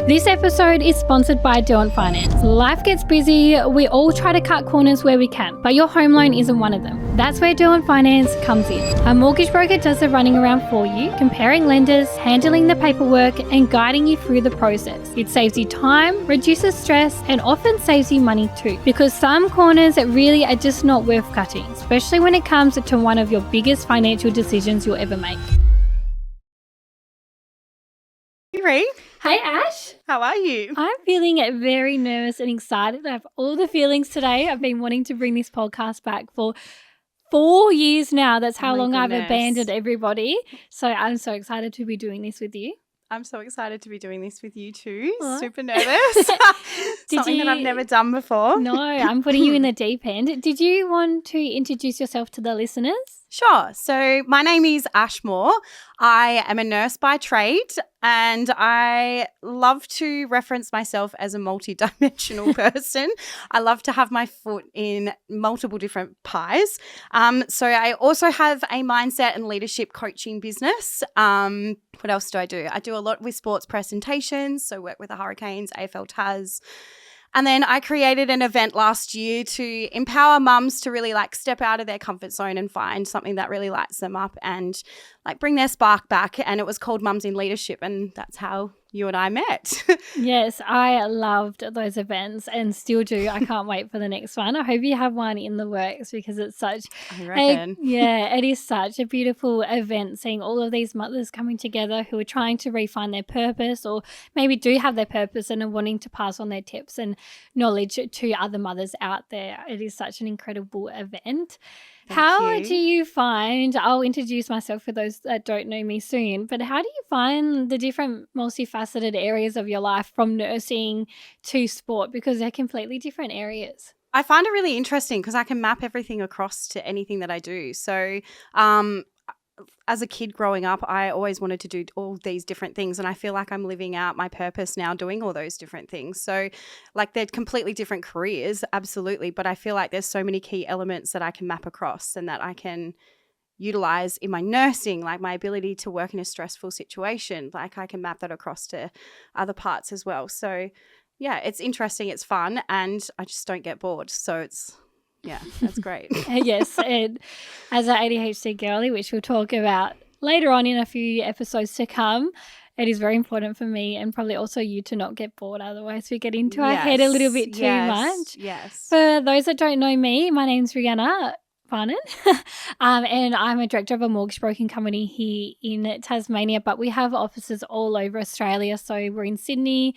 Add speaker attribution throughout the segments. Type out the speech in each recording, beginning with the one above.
Speaker 1: This episode is sponsored by Derwent Finance. Life gets busy. We all try to cut corners where we can, but your home loan isn't one of them. That's where Derwent Finance comes in. A mortgage broker does the running around for you, comparing lenders, handling the paperwork, and guiding you through the process. It saves you time, reduces stress, and often saves you money too, because some corners really are just not worth cutting, especially when it comes to one of your biggest financial decisions you'll ever make.
Speaker 2: Hey, Ree.
Speaker 1: Hey Ash.
Speaker 2: How are you?
Speaker 1: I'm feeling very nervous and excited. I have all the feelings today. I've been wanting to bring this podcast back for 4 years now. That's how long I've abandoned everybody. So I'm so excited to be doing this with you.
Speaker 2: I'm so excited to be doing this with you too.
Speaker 1: What?
Speaker 2: Super nervous. Something that I've never done before.
Speaker 1: No, I'm putting you in the deep end. Did you want to introduce yourself to the listeners?
Speaker 2: Sure. So my name is Ash Moore. I am a nurse by trade and I love to reference myself as a multi-dimensional person. I love to have my foot in multiple different pies. So I also have a mindset and leadership coaching business. What else do? I do a lot with sports presentations, so work with the Hurricanes, AFL Tas. And then I created an event last year to empower mums to really step out of their comfort zone and find something that really lights them up and bring their spark back. And it was called Mums in Leadership, and that's how you and I met.
Speaker 1: Yes, I loved those events and still do. I can't wait for the next one. I hope you have one in the works because it's such it is such a beautiful event, seeing all of these mothers coming together who are trying to refine their purpose or maybe do have their purpose and are wanting to pass on their tips and knowledge to other mothers out there. It is such an incredible event. How do you find, I'll introduce myself for those that don't know me soon, but how do you find the different multifaceted areas of your life from nursing to sport, because they're completely different areas?
Speaker 2: I find it really interesting because I can map everything across to anything that I do. So as a kid growing up, I always wanted to do all these different things, and I feel like I'm living out my purpose now doing all those different things. So they're completely different careers, absolutely, but I feel like there's so many key elements that I can map across and that I can utilize in my nursing, like my ability to work in a stressful situation. I can map that across to other parts as well. So yeah, it's interesting, it's fun, and I just don't get bored. So yeah, that's great.
Speaker 1: Yes, and as an ADHD girly, which we'll talk about later on in a few episodes to come, it is very important for me and probably also you to not get bored. Otherwise, we get into our head a little bit too much.
Speaker 2: Yes.
Speaker 1: For those that don't know me, my name's Rihanna Farnan, and I'm a director of a mortgage broking company here in Tasmania, but we have offices all over Australia. So we're in Sydney.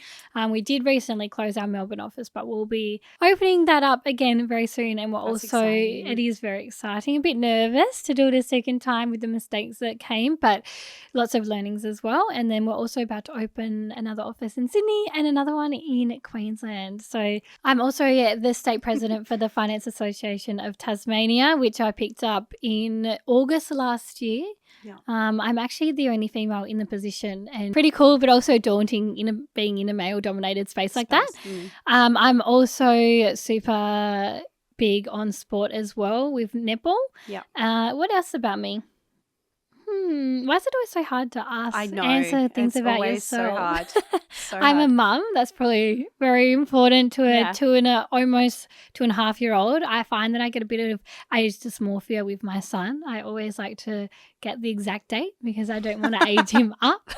Speaker 1: We did recently close our Melbourne office, but we'll be opening that up again very soon. And it is very exciting, a bit nervous to do it a second time with the mistakes that came, but lots of learnings as well. And then we're also about to open another office in Sydney and another one in Queensland. So I'm also the state president for the Finance Association of Tasmania, which I picked up in August last year.
Speaker 2: Yeah.
Speaker 1: I'm actually the only female in the position, and pretty cool, but also daunting being in a male-dominated space like that. I'm also super big on sport as well with netball.
Speaker 2: Yeah.
Speaker 1: What else about me? Why is it always so hard to answer things
Speaker 2: it's
Speaker 1: about
Speaker 2: always
Speaker 1: yourself?
Speaker 2: So hard.
Speaker 1: I'm a mum. That's probably very important to a almost 2.5-year-old. I find that I get a bit of age dysmorphia with my son. I always like to get the exact date because I don't want to age him up.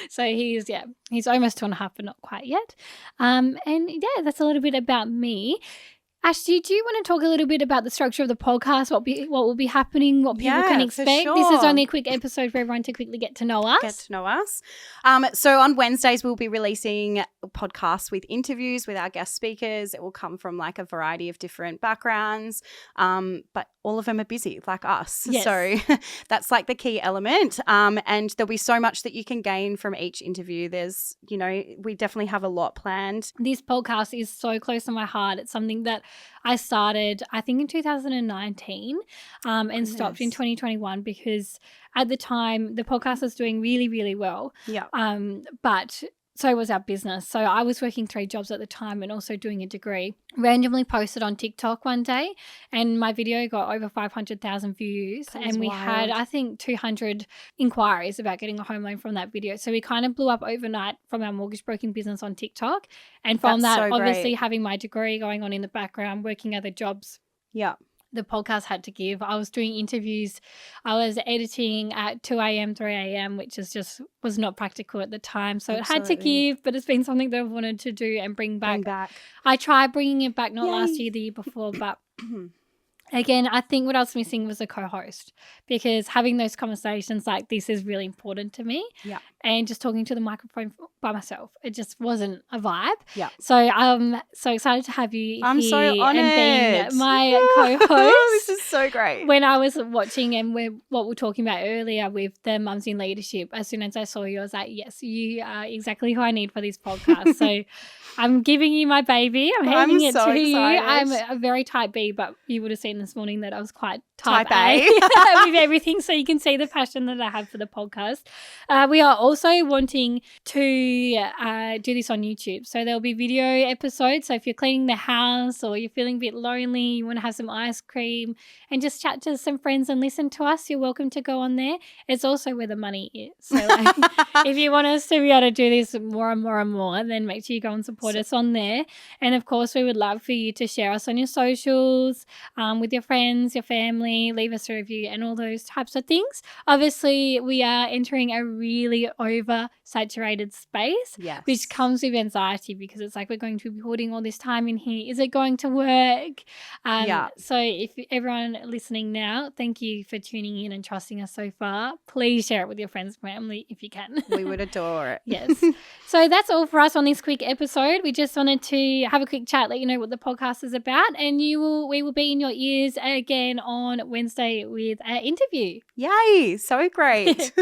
Speaker 1: So he's almost 2.5, but not quite yet. That's a little bit about me. Ash, do you want to talk a little bit about the structure of the podcast, what will be happening, what people can expect?
Speaker 2: Sure.
Speaker 1: This is only a quick episode for everyone to quickly get to know us.
Speaker 2: So on Wednesdays, we'll be releasing podcasts with interviews with our guest speakers. It will come from a variety of different backgrounds, but all of them are busy like us.
Speaker 1: Yes.
Speaker 2: So that's the key element. And there'll be so much that you can gain from each interview. There's, we definitely have a lot planned.
Speaker 1: This podcast is so close to my heart. It's something that I started, I think, in 2019 and stopped in 2021 because at the time the podcast was doing really, really well.
Speaker 2: Yeah.
Speaker 1: But so was our business. So I was working 3 jobs at the time and also doing a degree. Randomly posted on TikTok one day, and my video got over 500,000 views.
Speaker 2: That is
Speaker 1: And we had,
Speaker 2: wild.
Speaker 1: I think, 200 inquiries about getting a home loan from that video. So we kind of blew up overnight from our mortgage broking business on TikTok. And from
Speaker 2: That's
Speaker 1: that,
Speaker 2: so
Speaker 1: obviously
Speaker 2: great.
Speaker 1: having my degree going on in the background, working other jobs,
Speaker 2: Yeah.
Speaker 1: the podcast had to give. I was doing interviews. I was editing at 2 a.m., 3 a.m., which was not practical at the time. So it had to
Speaker 2: Absolutely.
Speaker 1: give, but it's been something that I've wanted to do and bring back.
Speaker 2: Bring back.
Speaker 1: I tried bringing it back, not last
Speaker 2: Yay.
Speaker 1: year, the year before, but again, I think what I was missing was a co-host, because having those conversations like this is really important to me.
Speaker 2: Yeah.
Speaker 1: And just talking to the microphone by myself, it just wasn't a vibe.
Speaker 2: Yeah.
Speaker 1: So I'm so excited to have you
Speaker 2: I'm
Speaker 1: here
Speaker 2: so honored.
Speaker 1: and being my co-host.
Speaker 2: This is so great.
Speaker 1: When I was watching and what we were talking about earlier with the Mums in Leadership, as soon as I saw you, I was like, yes, you are exactly who I need for this podcast. So I'm giving you my baby. I'm handing it
Speaker 2: so
Speaker 1: to you. I'm
Speaker 2: excited.
Speaker 1: a very type B, but you would have seen this morning that I was quite type
Speaker 2: Type
Speaker 1: A with everything. So you can see the passion that I have for the podcast. We are also wanting to do this on YouTube. So there'll be video episodes. So if you're cleaning the house or you're feeling a bit lonely, you want to have some ice cream and just chat to some friends and listen to us, you're welcome to go on there. It's also where the money is. So like, if you want us to be able to do this more and more and more, then make sure you go and support us on there. And of course, we would love for you to share us on your socials, with your friends, your family, leave us a review and all those types of things. Obviously, we are entering a really oversaturated space,
Speaker 2: Yes.
Speaker 1: which comes with anxiety, because it's like we're going to be putting all this time in here. Is it going to work?
Speaker 2: Yeah.
Speaker 1: So if everyone listening now, thank you for tuning in and trusting us so far. Please share it with your friends and family if you can.
Speaker 2: We would adore it.
Speaker 1: Yes. So that's all for us on this quick episode. We just wanted to have a quick chat, let you know what the podcast is about, and we will be in your ears again on Wednesday with an interview.
Speaker 2: Yay. So great.